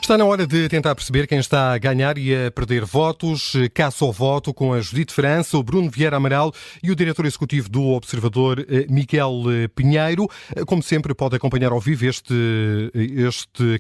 Está na hora de tentar perceber quem está a ganhar e a perder votos. Caça ao voto com a Judite França, o Bruno Vieira Amaral e o diretor executivo do Observador, Miguel Pinheiro. Como sempre, pode acompanhar ao vivo este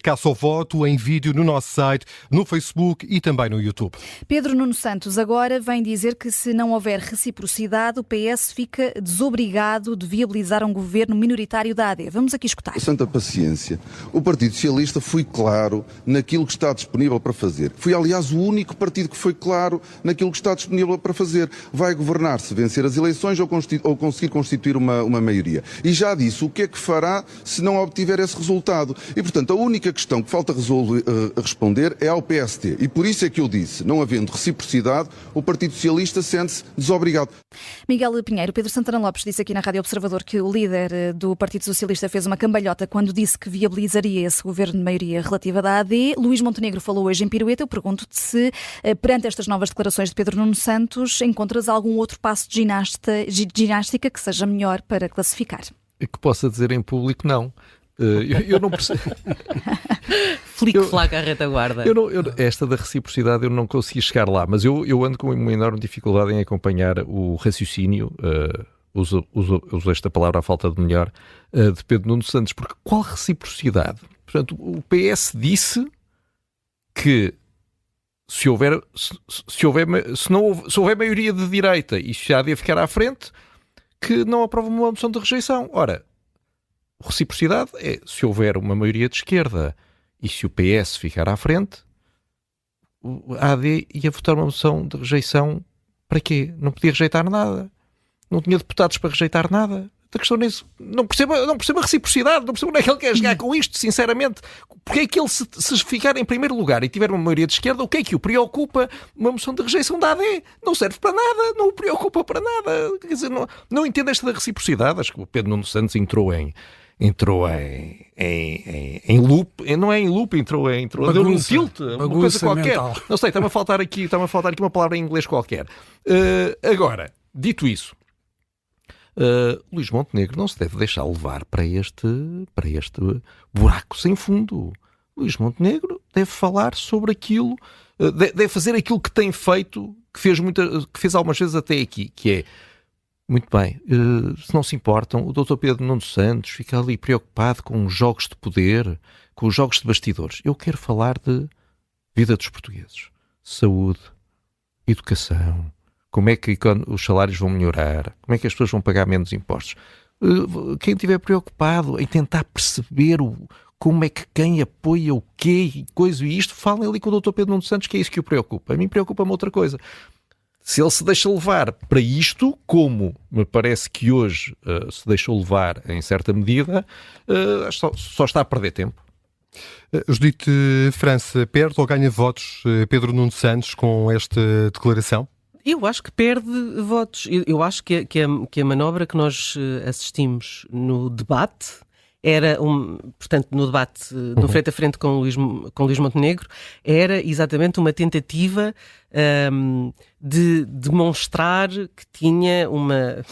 Caça ao Voto em vídeo no nosso site, no Facebook e também no YouTube. Pedro Nuno Santos agora vem dizer que se não houver reciprocidade, o PS fica desobrigado de viabilizar um governo minoritário da AD. Vamos aqui escutar. Santa paciência. O Partido Socialista foi claro naquilo que está disponível para fazer. Foi, aliás, o único partido que foi claro naquilo que está disponível para fazer. Vai governar se vencer as eleições ou conseguir constituir uma maioria. E já disse o que é que fará se não obtiver esse resultado. E, portanto, a única questão que falta responder é ao PST. E por isso é que eu disse, não havendo reciprocidade, o Partido Socialista sente-se desobrigado. Miguel Pinheiro, Pedro Santana Lopes disse aqui na Rádio Observador que o líder do Partido Socialista fez uma cambalhota quando disse que viabilizaria esse governo de maioria relativa da AD. Luís Montenegro falou hoje em Pirueta. Eu pergunto-te se, perante estas novas declarações de Pedro Nuno Santos, encontras algum outro passo de ginástica que seja melhor para classificar. Que possa dizer em público, não. Eu não percebo. Flic-flac à retaguarda. Esta da reciprocidade eu não consegui chegar lá, mas eu ando com uma enorme dificuldade em acompanhar o raciocínio, uso esta palavra à falta de melhor, de Pedro Nuno Santos, porque qual reciprocidade? Portanto, o PS disse que se houver maioria de direita e se a AD ficar à frente, que não aprova uma moção de rejeição. Ora, reciprocidade é se houver uma maioria de esquerda e se o PS ficar à frente, a AD ia votar uma moção de rejeição para quê? Não podia rejeitar nada. Não tinha deputados para rejeitar nada. A questão é isso. Não percebo a reciprocidade, não percebo onde é que ele quer chegar com isto, sinceramente. Porque é que ele, se ficar em primeiro lugar e tiver uma maioria de esquerda, o que é que o preocupa? Uma moção de rejeição da AD não serve para nada, não o preocupa para nada. Quer dizer, não entendo esta da reciprocidade. Acho que o Pedro Nuno Santos entrou em loop, não é em loop, entrou deu um tilt, uma coisa qualquer. Mental. Não sei, está-me a faltar aqui uma palavra em inglês qualquer. Agora, dito isso, Luís Montenegro não se deve deixar levar para este buraco sem fundo. Luís Montenegro deve falar sobre aquilo, deve fazer aquilo que tem feito, que fez algumas vezes até aqui, que é, muito bem, se não se importam, o Dr. Pedro Nuno Santos fica ali preocupado com os jogos de poder, com os jogos de bastidores. Eu quero falar de vida dos portugueses, saúde, educação, como é que os salários vão melhorar, como é que as pessoas vão pagar menos impostos. Quem estiver preocupado em tentar perceber como é que quem apoia o quê e coisa e isto, falem ali com o Dr. Pedro Nuno Santos, que é isso que o preocupa. A mim preocupa-me outra coisa. Se ele se deixa levar para isto, como me parece que hoje se deixou levar em certa medida, só está a perder tempo. Judite França, perde ou ganha votos Pedro Nuno Santos com esta declaração? Eu acho que perde votos. Eu acho que a manobra que nós assistimos no debate era, portanto, no debate no frente a frente com Luís Montenegro, era exatamente uma tentativa de demonstrar que tinha uma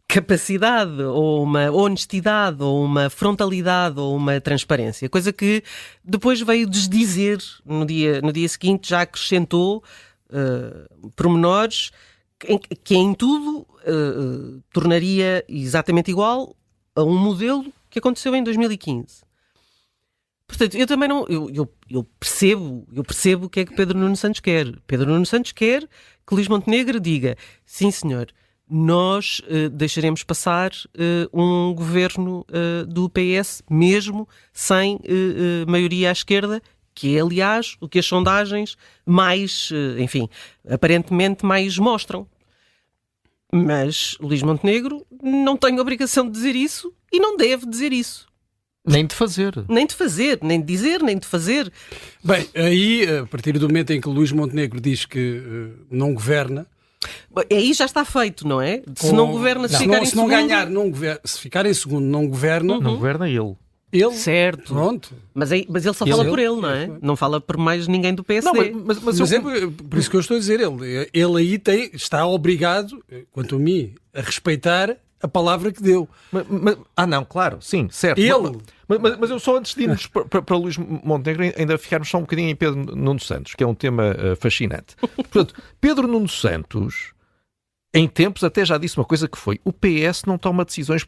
capacidade, ou uma honestidade, ou uma frontalidade, ou uma transparência. Coisa que depois veio desdizer no dia seguinte, já acrescentou pormenores que em tudo tornaria exatamente igual a um modelo que aconteceu em 2015. Portanto, eu também não... Eu percebo o que é que Pedro Nuno Santos quer. Pedro Nuno Santos quer que Luís Montenegro diga: sim, senhor, nós deixaremos passar um governo do PS, mesmo sem maioria à esquerda, que é, aliás, o que as sondagens mais, aparentemente mais mostram. Mas Luís Montenegro não tem obrigação de dizer isso e não deve dizer isso. Nem de fazer. Nem de fazer, nem de dizer, nem de fazer. Bem, aí, a partir do momento em que Luís Montenegro diz que não governa... Aí já está feito, não é? Se não governa, se ficar em segundo... Se não ganhar, não governa. Se ficar em segundo, não governa... Não governa ele. Ele? Certo. Pronto. Mas ele só fala por ele, não é? Não fala por mais ninguém do PSD. Não, mas é por isso que eu estou a dizer. Ele aí está obrigado, quanto a mim, a respeitar a palavra que deu. Não, claro, sim, certo. Ele Mas eu só antes de irmos para Luís Montenegro, ainda ficarmos só um bocadinho em Pedro Nuno Santos, que é um tema fascinante. Portanto, Pedro Nuno Santos, em tempos, até já disse uma coisa que foi: o PS não toma decisões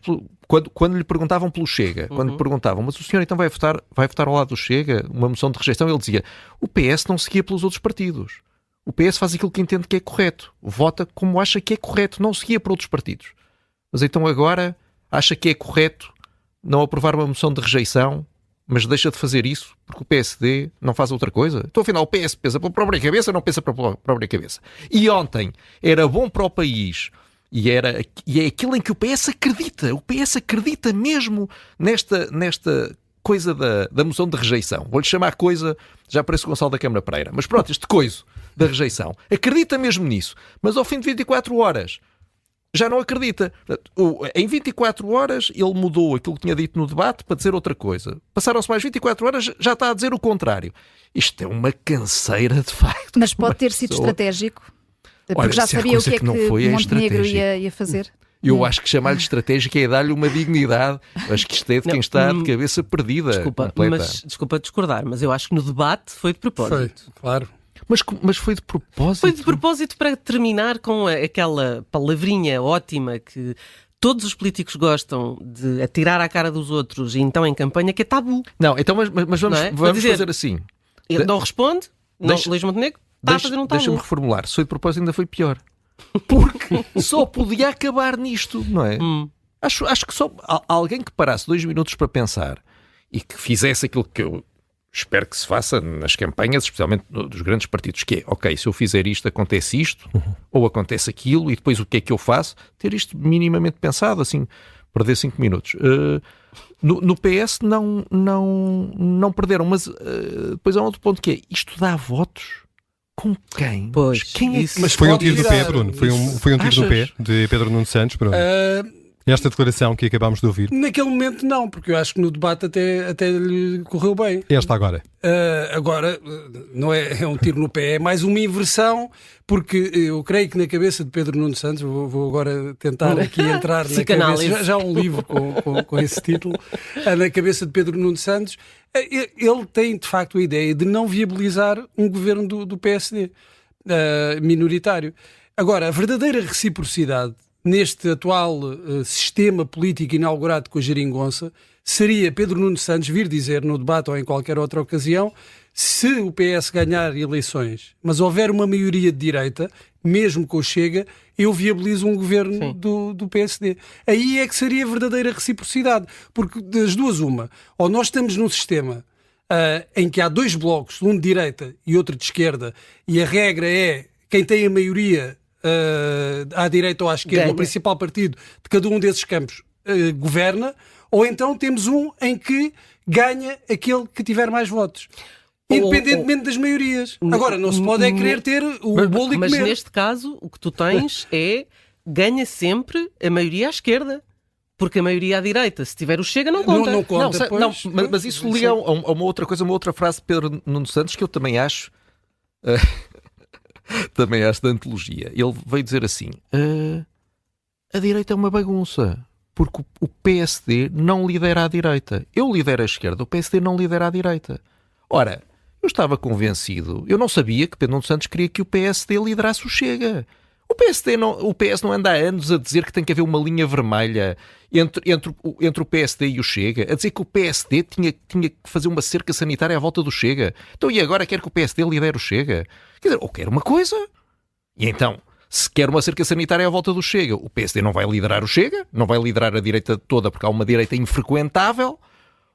quando lhe perguntavam pelo Chega, quando lhe perguntavam, mas o senhor então vai votar ao lado do Chega, uma moção de rejeição, ele dizia: o PS não seguia pelos outros partidos. O PS faz aquilo que entende que é correto, vota como acha que é correto, não seguia para outros partidos. Mas então agora acha que é correto não aprovar uma moção de rejeição, mas deixa de fazer isso porque o PSD não faz outra coisa? Então afinal o PS pensa pela própria cabeça, não pensa pela própria cabeça. E ontem era bom para o país e é aquilo em que o PS acredita. O PS acredita mesmo nesta coisa da moção de rejeição. Vou-lhe chamar coisa, já parece o Gonçalo da Câmara Pereira, mas pronto, este coiso da rejeição. Acredita mesmo nisso, mas ao fim de 24 horas já não acredita. Em 24 horas ele mudou aquilo que tinha dito no debate para dizer outra coisa. Passaram-se mais 24 horas, já está a dizer o contrário. Isto é uma canseira de facto. Mas pode ter sido estratégico? Porque já sabia o que é que Montenegro ia fazer? Eu acho que chamar-lhe estratégico é dar-lhe uma dignidade. Acho que isto é de quem está de cabeça perdida. Desculpa discordar, mas eu acho que no debate foi de propósito. Foi, claro. Mas foi de propósito? Foi de propósito para terminar com aquela palavrinha ótima que todos os políticos gostam de atirar à cara dos outros e então em campanha, que é tabu. Não, então mas vamos fazer assim. Ele não responde, Luís Montenegro está a fazer um tabu. Deixa-me reformular. Se foi de propósito ainda foi pior. Porque só podia acabar nisto, não é? Acho que só alguém que parasse 2 minutos para pensar e que fizesse aquilo que eu espero que se faça nas campanhas, especialmente dos grandes partidos, que é, ok, se eu fizer isto, acontece isto, ou acontece aquilo, e depois o que é que eu faço? Ter isto minimamente pensado, assim, perder 5 minutos. No PS não perderam, mas depois há outro ponto que é, isto dá votos? Com quem? Pois, quem é que... Mas foi um tiro do pé, Bruno. Foi um tiro do pé de Pedro Nuno Santos, Bruno. Esta declaração que acabámos de ouvir. Naquele momento não, porque eu acho que no debate até lhe correu bem. Esta agora. Agora, não é um tiro no pé, é mais uma inversão, porque eu creio que na cabeça de Pedro Nuno Santos, vou agora tentar aqui entrar na cabeça, já há um livro com esse título, na cabeça de Pedro Nuno Santos, ele tem de facto a ideia de não viabilizar um governo do PSD minoritário. Agora, a verdadeira reciprocidade neste atual sistema político inaugurado com a geringonça, seria Pedro Nuno Santos vir dizer no debate ou em qualquer outra ocasião, se o PS ganhar eleições, mas houver uma maioria de direita, mesmo com o Chega, eu viabilizo um governo do PSD. Aí é que seria a verdadeira reciprocidade, porque das duas uma, ou nós estamos num sistema em que há 2 blocos, um de direita e outro de esquerda, e a regra é quem tem a maioria à direita ou à esquerda, o principal partido de cada um desses campos governa, ou então temos um em que ganha aquele que tiver mais votos, independentemente das maiorias. Agora, não se pode querer ter o bolo e comer. Mas neste caso, o que tu tens é ganha sempre a maioria à esquerda. Porque a maioria à direita, se tiver o Chega, não conta. Não conta, mas isso liga a uma outra coisa, uma outra frase de Pedro Nuno Santos que eu também acho... também acho da antologia. Ele veio dizer assim: a direita é uma bagunça, porque o PSD não lidera a direita. Eu lidero a esquerda, o PSD não lidera a direita. Ora, eu estava convencido, eu não sabia que Pedro Nuno Santos queria que o PSD liderasse o Chega. O PS não anda há anos a dizer que tem que haver uma linha vermelha entre o PSD e o Chega, a dizer que o PSD tinha que fazer uma cerca sanitária à volta do Chega. Então e agora quer que o PSD lidere o Chega? Quer dizer, ou quer uma coisa, e então, se quer uma cerca sanitária à volta do Chega, o PSD não vai liderar o Chega, não vai liderar a direita toda porque há uma direita infrequentável,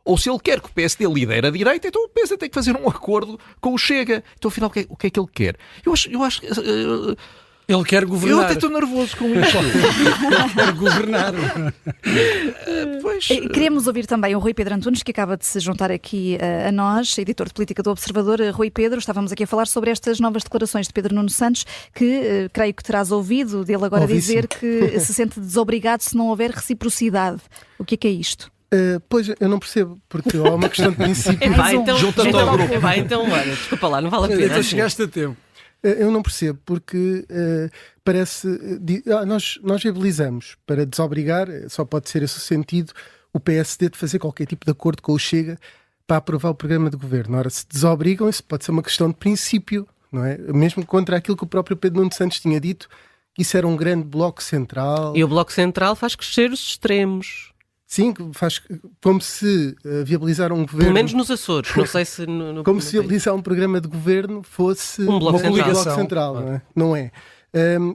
ou se ele quer que o PSD lidere a direita, então o PSD tem que fazer um acordo com o Chega. Então afinal, o que é que ele quer? Eu acho ele quer governar. Eu até estou nervoso com isto. Ele quer governar. Pois. Queremos ouvir também o Rui Pedro Antunes, que acaba de se juntar aqui a nós, editor de política do Observador. Rui Pedro, estávamos aqui a falar sobre estas novas declarações de Pedro Nuno Santos, que creio que terás ouvido dele agora dizer que se sente desobrigado se não houver reciprocidade. O que é isto? Pois, eu não percebo, porque há uma questão de princípio. Então, olha, desculpa lá, não vale a pena. Então chegaste a tempo. Eu não percebo, porque parece... nós viabilizamos, para desobrigar, só pode ser esse o sentido, o PSD de fazer qualquer tipo de acordo com o Chega para aprovar o programa de governo. Ora, se desobrigam, isso pode ser uma questão de princípio, não é? Mesmo contra aquilo que o próprio Pedro Nuno Santos tinha dito, que isso era um grande bloco central. E o bloco central faz crescer os extremos. Sim, faz como se viabilizar um governo... Pelo menos nos Açores, não sei se... como se viabilizar um programa de governo fosse um bloco central, não é? Não é.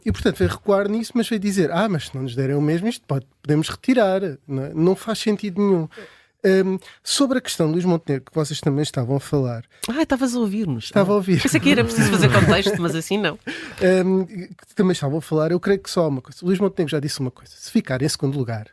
E portanto veio recuar nisso, mas veio dizer, mas se não nos derem o mesmo, isto podemos retirar. Não é? Não faz sentido nenhum. Sobre a questão de Luís Montenegro, que vocês também estavam a falar... estavas a ouvir-nos. Estava a ouvir. Pensei que era preciso fazer contexto, mas assim não. Que também estavam a falar, eu creio que só uma coisa. O Luís Montenegro já disse uma coisa. Se ficar em segundo lugar,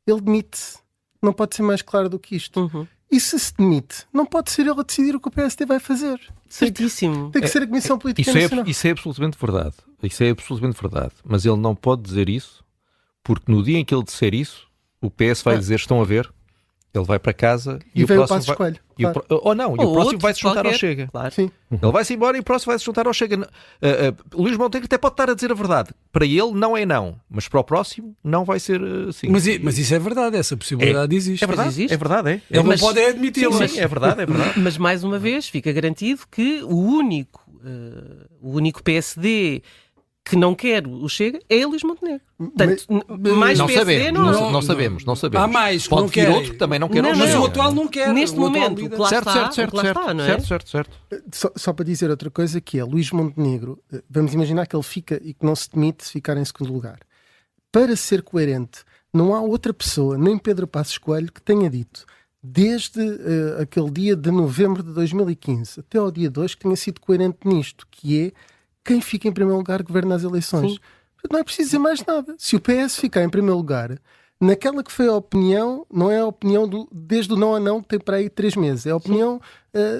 ele demite-se. Não pode ser mais claro do que isto. Uhum. E se demite, não pode ser ele a decidir o que o PSD vai fazer. Certíssimo. Tem que ser a Comissão Política Nacional. Isso é absolutamente verdade. Isso é absolutamente verdade. Mas ele não pode dizer isso, porque no dia em que ele disser isso, o PS vai dizer, estão a ver, ele vai para casa e o vem próximo o Passo Escolho. Claro. O próximo vai se juntar ao Chega. Claro. Sim. Ele vai-se embora e o próximo vai se juntar ao Chega. Luís Montenegro até pode estar a dizer a verdade. Para ele não é não, mas para o próximo não vai ser sim. Mas isso é verdade, essa possibilidade existe. É verdade, existe. É verdade. Ele não pode admiti-lo. Sim, é verdade. Mas mais uma vez fica garantido que o único PSD que não quer o Chega é Luís Montenegro. Portanto, mais não PSD sabemos. Há mais, pode não vir outro que também não quer o mas Chega. o atual não quer. Neste momento, o Certo. Só para dizer outra coisa, que é Luís Montenegro, vamos imaginar que ele fica e que não se demite se ficar em segundo lugar. Para ser coerente, não há outra pessoa, nem Pedro Passos Coelho, que tenha dito desde aquele dia de novembro de 2015 até ao dia de hoje que tenha sido coerente nisto, que é quem fica em primeiro lugar governa as eleições. Sim. Não é preciso dizer mais nada. Se o PS ficar em primeiro lugar, naquela que foi a opinião, não é a opinião desde o não a não, que tem para aí 3 meses, é a opinião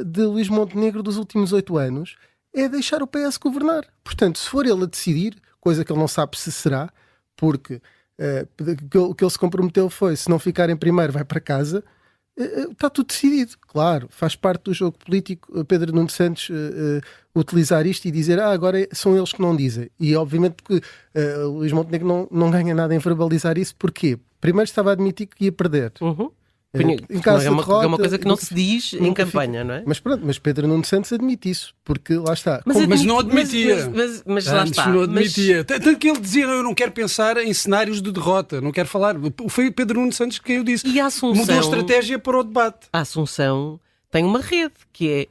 de Luís Montenegro dos últimos 8 anos, é deixar o PS governar. Portanto, se for ele a decidir, coisa que ele não sabe se será, porque o que ele se comprometeu foi, se não ficar em primeiro vai para casa, está tudo decidido. Claro, faz parte do jogo político Pedro Nuno Santos utilizar isto e dizer agora são eles que não dizem. E obviamente que Luís Montenegro não ganha nada em verbalizar isso. Porquê? Primeiro estava a admitir que ia perder. Uhum. Em caso é uma derrota, coisa que não se diz em campanha, não é? Mas pronto, mas Pedro Nuno Santos admite isso, porque lá está. Mas não admitia. Mas lá está. Não admitia. Tanto que ele dizia, eu não quero pensar em cenários de derrota, não quero falar. Foi Pedro Nuno Santos que eu disse. E a Assunção, mudou a estratégia para o debate. A Assunção tem uma rede, que é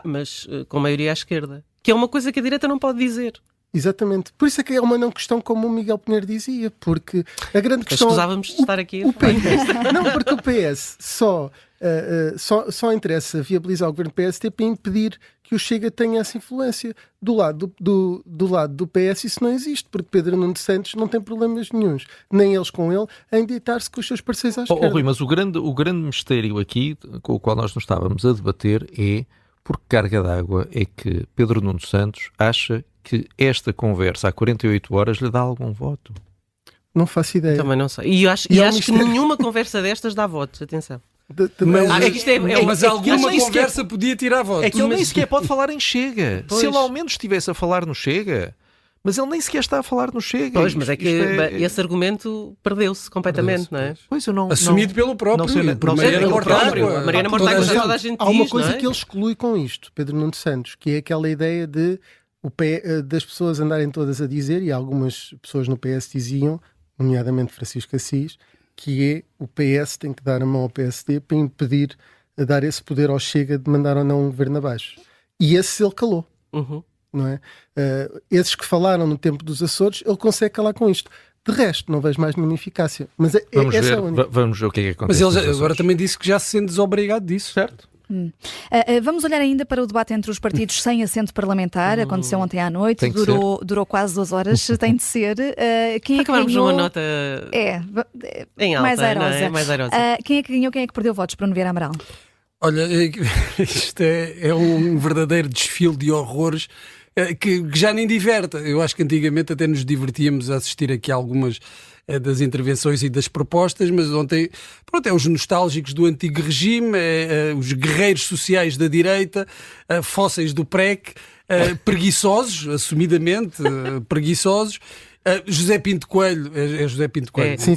mas com maioria à esquerda, que é uma coisa que a direita não pode dizer. Exatamente. Por isso é que é uma não questão, como o Miguel Pinheiro dizia, porque a grande questão... Escusávamos de estar aqui. Não, porque o PS só interessa viabilizar o governo PSD para impedir que o Chega tenha essa influência. Do lado do PS isso não existe, porque Pedro Nuno Santos não tem problemas nenhuns, nem eles com ele, em deitar-se com os seus parceiros à esquerda. Rui, mas o grande mistério aqui, com o qual nós nos estávamos a debater, é por que carga d'água é que Pedro Nuno Santos acha que esta conversa há 48 horas lhe dá algum voto? Não faço ideia. Também não sei. E acho que nenhuma conversa destas dá votos, atenção. Mas alguma conversa podia tirar votos. É que ele nem sequer pode falar em Chega. Pois. Se ele ao menos estivesse a falar no Chega, mas ele nem sequer está a falar no Chega. Pois, mas é que esse argumento perdeu-se completamente, não é? Pois eu não... Assumido pelo próprio. Mariana Mortágua, toda a gente há uma coisa que ele exclui com isto, Pedro Nuno Santos, que é aquela ideia de das pessoas andarem todas a dizer, e algumas pessoas no PS diziam, nomeadamente Francisco Assis, que é o PS tem que dar a mão ao PSD para impedir dar esse poder ao Chega de mandar ou não um governo abaixo. E esse ele calou. Uhum. Não é? Esses que falaram no tempo dos Açores, ele consegue calar com isto. De resto, não vejo mais nenhuma eficácia. Mas vamos ver o que é que acontece. Mas ele agora também disse que já se sente desobrigado disso. Certo. Vamos olhar ainda para o debate entre os partidos sem assento parlamentar. Aconteceu ontem à noite, durou quase 2 horas. Tem de ser. Quem é que acabamos ganhou? Uma nota em alta, mais airosa. Mais airosa. Quem é que ganhou? Quem é que perdeu votos? Bruno Vieira Amaral. Olha, isto é um verdadeiro desfile de horrores que já nem diverte. Eu acho que antigamente até nos divertíamos a assistir aqui a algumas das intervenções e das propostas, mas ontem, pronto, é os nostálgicos do antigo regime, os guerreiros sociais da direita, fósseis do PREC, preguiçosos, assumidamente preguiçosos, José Pinto Coelho, é José Pinto Coelho, sim,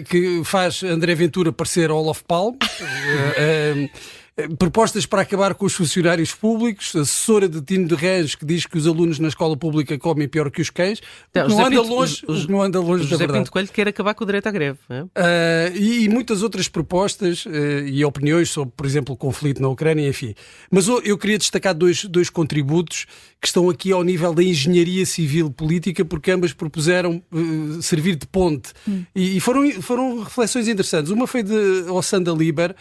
que faz André Ventura parecer Olof Palme. Propostas para acabar com os funcionários públicos, assessora de Tino de Rãs, que diz que os alunos na escola pública comem pior que os cães. Não anda longe da verdade. José Pinto Coelho quer acabar com o direito à greve. E muitas outras propostas e opiniões sobre, por exemplo, o conflito na Ucrânia, enfim. Mas eu queria destacar dois contributos que estão aqui ao nível da engenharia civil política, porque ambas propuseram servir de ponte. E foram reflexões interessantes. Uma foi de Ossanda Liber,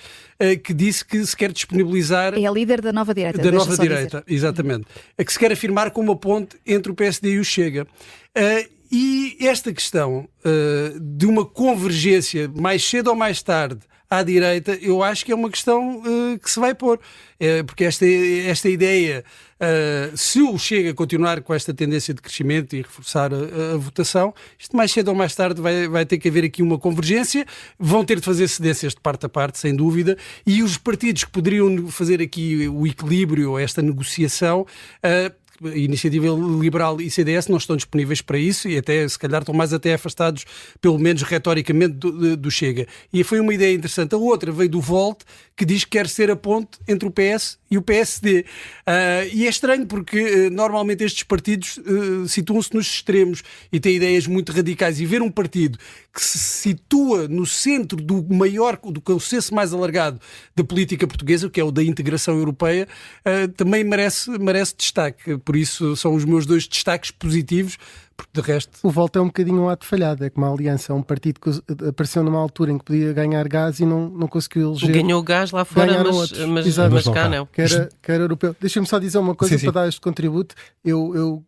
que disse que se quer disponibilizar... É a líder da Nova Direita. Da Nova Direita, exatamente. A que se quer afirmar como uma ponte entre o PSD e o Chega. E esta questão de uma convergência, mais cedo ou mais tarde, à direita, eu acho que é uma questão que se vai pôr. Porque esta ideia, se o Chega continuar com esta tendência de crescimento e reforçar a votação, isto mais cedo ou mais tarde vai ter que haver aqui uma convergência, vão ter de fazer cedências de parte a parte, sem dúvida, e os partidos que poderiam fazer aqui o equilíbrio, esta negociação... Iniciativa Liberal e CDS não estão disponíveis para isso e até, se calhar, estão mais até afastados, pelo menos retoricamente, do Chega. E foi uma ideia interessante. A outra veio do Volt, que diz que quer ser a ponte entre o PS e o PSD. E é estranho porque normalmente estes partidos situam-se nos extremos e têm ideias muito radicais. E ver um partido que se situa no centro do consenso mais alargado da política portuguesa, que é o da integração europeia, também merece destaque. Por isso são os meus dois destaques positivos, porque de resto... O Volt é um bocadinho um ato falhado, é como a Aliança, é um partido que apareceu numa altura em que podia ganhar gás e não conseguiu eleger. Ganhou gás lá fora, mas cá não. Que era europeu. Deixa-me só dizer uma coisa para dar este contributo. Eu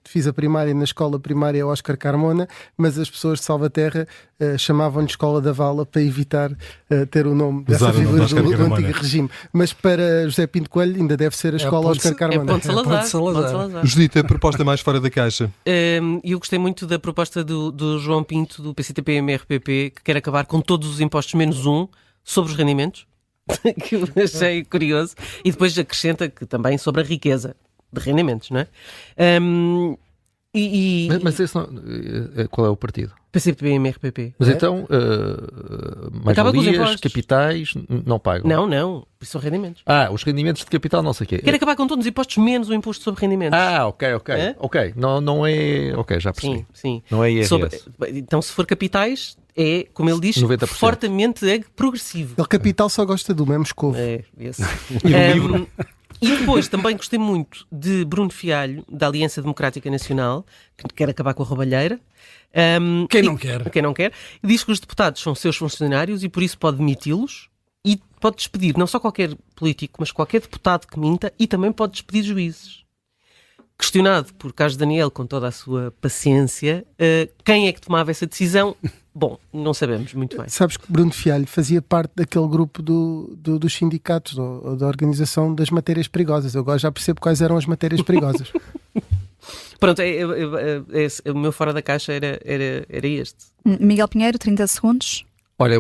fiz a primária na escola primária Oscar Carmona, mas as pessoas de Salvaterra chamavam-lhe Escola da Vala para evitar ter o nome dessa figura do antigo regime. Mas para José Pinto Coelho ainda deve ser a Escola Oscar Carmona. É Ponte Salazar. Judita, proposta mais fora da caixa. Eu gostei muito da proposta do João Pinto, do PCTP-MRPP, que quer acabar com todos os impostos menos um sobre os rendimentos, que eu achei curioso, e depois acrescenta que também sobre a riqueza de rendimentos, não é? Mas esse não, qual é o partido? PCTP-MRPP. Mas então, mais-valias, capitais, não pagam? Não, isso são rendimentos. Os rendimentos de capital, não sei o quê. Quer acabar com todos os impostos menos o imposto sobre rendimentos. Ok. Não é... Ok, já percebi. Sim. Não é IRS. Então, se for capitais, é, como ele diz, 90%. Fortemente progressivo. Ele capital só gosta do mesmo Moscovo. Esse. E depois também gostei muito de Bruno Fialho, da Aliança Democrática Nacional, que quer acabar com a roubalheira. Quem não quer. Diz que os deputados são seus funcionários e por isso pode demiti-los e pode despedir não só qualquer político, mas qualquer deputado que minta, e também pode despedir juízes. Questionado por Carlos Daniel, com toda a sua paciência, quem é que tomava essa decisão? Bom, não sabemos muito bem. Sabes que Bruno Fialho fazia parte daquele grupo dos sindicatos ou da organização das matérias perigosas. Eu agora já percebo quais eram as matérias perigosas. Pronto, o meu fora da caixa era este. Miguel Pinheiro, 30 segundos. Olha,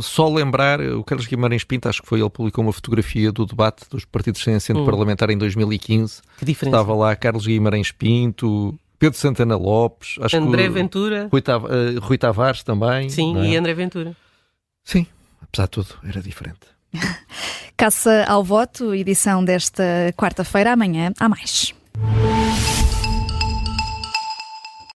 só lembrar, o Carlos Guimarães Pinto, acho que foi ele que publicou uma fotografia do debate dos partidos sem assento parlamentar em 2015. Que diferença. Estava lá Carlos Guimarães Pinto, Pedro Santana Lopes, acho André Ventura. Rui Tavares também. Sim, e André Ventura. Sim, apesar de tudo, era diferente. Caça ao voto, edição desta quarta-feira. Amanhã há mais.